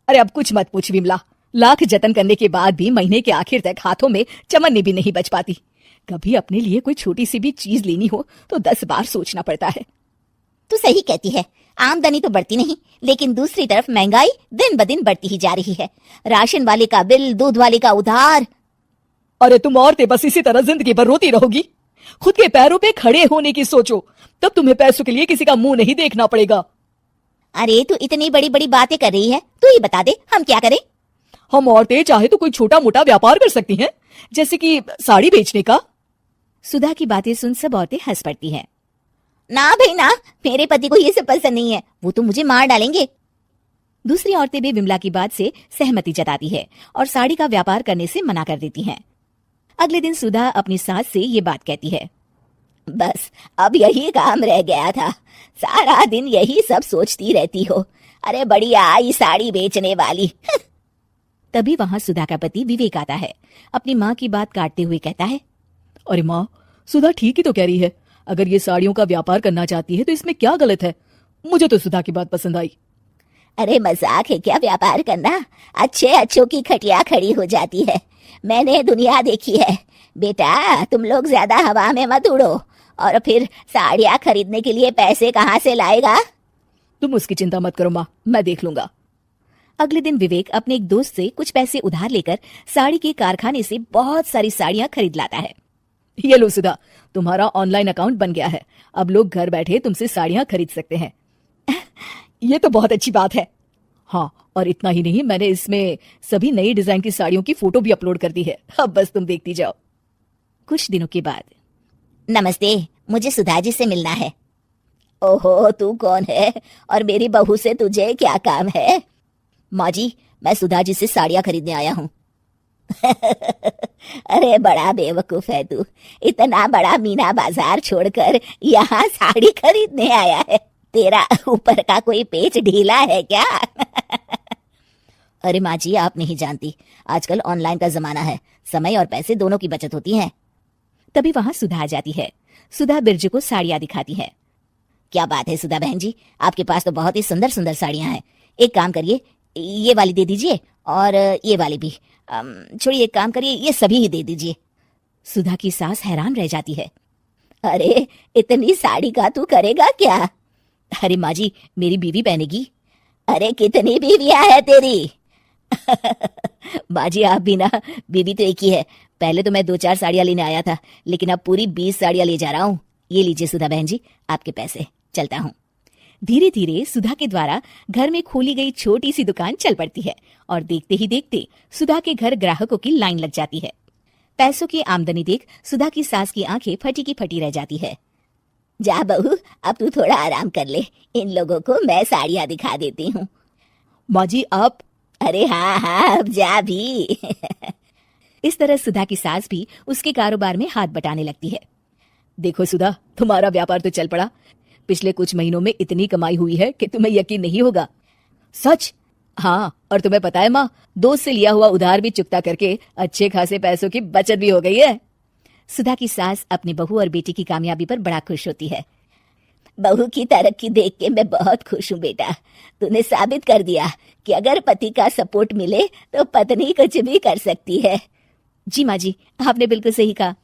अरे अब कुछ मत पूछ विमला, लाख जतन करने के बाद भी महीने के आखिर तक हाथों में चमन्नी भी नहीं बच पाती। कभी अपने लिए कोई छोटी सी भी चीज लेनी हो तो 10 बार सोचना पड़ता है। तू सही कहती है, आमदनी तो बढ़ती नहीं, लेकिन दूसरी तरफ महंगाई दिन ब दिन बढ़ती ही जा रही है। राशन वाले का बिल, दूध वाले का उधार। अरे तुम औरतें बस इसी तरह जिंदगी भर रोती रहोगी। खुद के पैरों पे खड़े होने की सोचो, तब तुम्हें पैसों के लिए किसी का मुंह नहीं देखना पड़ेगा। अरे तू इतनी बड़ी बड़ी बातें कर रही है, तू ही बता दे हम क्या करें। हम औरतें चाहे तो कोई छोटा मोटा व्यापार कर सकती हैं, जैसे कि साड़ी बेचने का। सुधा की बातें सुन सब औरतें हंस पड़ती हैं। ना भाई ना, मेरे पति को ये सब पसंद नहीं है, वो तो मुझे मार डालेंगे। दूसरी औरतें भी विमला की बात से सहमति जताती है और साड़ी का व्यापार करने से मना कर देती हैं। अगले दिन सुधा अपनी सास से ये बात कहती है, बस अब यही काम रह गया था, सारा दिन यही सब सोचती रहती हो। अरे बढ़िया आई साड़ी बेचने वाली। तभी वहां सुधा का पति विवेक आता है। अपनी माँ की बात काटते हुए कहता है, अरे माँ, सुधा ठीक ही तो कह रही है। अगर ये साड़ियों का व्यापार करना चाहती है तो इसमें क्या गलत है। मुझे तो सुधा की बात पसंद आई। अरे मजाक है क्या व्यापार करना? अच्छे अच्छों की खटिया खड़ी हो जाती है। मैंने दुनिया देखी है। बेटा तुम लोग ज्यादा हवा में मत उड़ो, और फिर साड़ियाँ खरीदने के लिए पैसे कहाँ से लाएगा? तुम उसकी चिंता मत करो माँ, मैं देख लूंगा। अगले दिन विवेक अपने एक दोस्त से कुछ पैसे उधार लेकर साड़ी के कारखाने से बहुत सारी साड़ियाँ खरीद लाता है। ये लो सुधा, तुम्हारा ऑनलाइन अकाउंट बन गया है। अब लोग घर बैठे तुमसे साड़ियाँ खरीद सकते हैं। ये तो बहुत अच्छी बात है। हाँ, और इतना ही नहीं, मैंने इसमें सभी नई डिजाइन की साड़ियों की फोटो भी अपलोड कर दी है। अब बस तुम देखती जाओ। कुछ दिनों के बाद, नमस्ते, मुझे सुधा जी से मिलना है। ओहो, तू कौन है और मेरी बहू से तुझे क्या काम है? माँ जी, मैं सुधा जी से साड़ियाँ खरीदने आया हूँ। अरे बड़ा बेवकूफ है तू, इतना बड़ा मीना बाजार छोड़कर यहाँ साड़ी खरीदने आया है। तेरा ऊपर का कोई पेच ढीला है क्या? अरे माँ जी, आप नहीं जानती, आजकल ऑनलाइन का जमाना है, समय और पैसे दोनों की बचत होती है। तभी वहां सुधा आ जाती है। सुधा बिरजू को साड़ियाँ दिखाती है। क्या बात है सुधा बहन जी, आपके पास तो बहुत ही सुंदर सुंदर साड़ियाँ हैं। एक काम करिए, ये वाली दे दीजिए और ये वाली भी। छोड़िए, एक काम करिए, ये सभी ही दे दीजिए। सुधा की सास हैरान रह जाती है। अरे इतनी साड़ी का तू करेगा क्या? अरे माँ जी, मेरी बीवी पहनेगी। अरे कितनी बीवियां है तेरी? माँ जी आप भी ना, बीवी तो एक ही है। पहले तो मैं 2-4 साड़ियाँ लेने आया था, लेकिन अब पूरी 20 साड़ियाँ ले जा रहा हूँ। ये लीजिए सुधा बहन जी, आपके पैसे, चलता हूँ। धीरे धीरे सुधा के द्वारा घर में खोली गई छोटी सी दुकान चल पड़ती है और देखते ही देखते सुधा के घर ग्राहकों की लाइन लग जाती है। पैसों की आमदनी देख सुधा की सास की आंखें फटी की फटी रह जाती है। जा बहू, अब तू थोड़ा आराम कर ले, इन लोगों को मैं साड़ियाँ दिखा देती हूँ। माँ जी आप? अरे हाँ हाँ, अब जा भी। इस तरह सुधा की सास भी उसके कारोबार में हाथ बटाने लगती है। देखो सुधा, तुम्हारा व्यापार तो चल पड़ा। पिछले कुछ महीनों में इतनी कमाई हुई है कि तुम्हें यकीन नहीं होगा। सच? हाँ, और तुम्हें पता है माँ, दोस्त से लिया हुआ उधार भी चुकता करके अच्छे खासे पैसों की बचत भी हो गई है। सुधा की सास अपनी बहू और बेटी की कामयाबी पर बड़ा खुश होती है। बहू की तरक्की देख के मैं बहुत खुश हूँ बेटा। तूने साबित कर दिया कि अगर पति का सपोर्ट मिले तो पत्नी कुछ भी कर सकती है। जी माँ जी, आपने बिल्कुल सही कहा।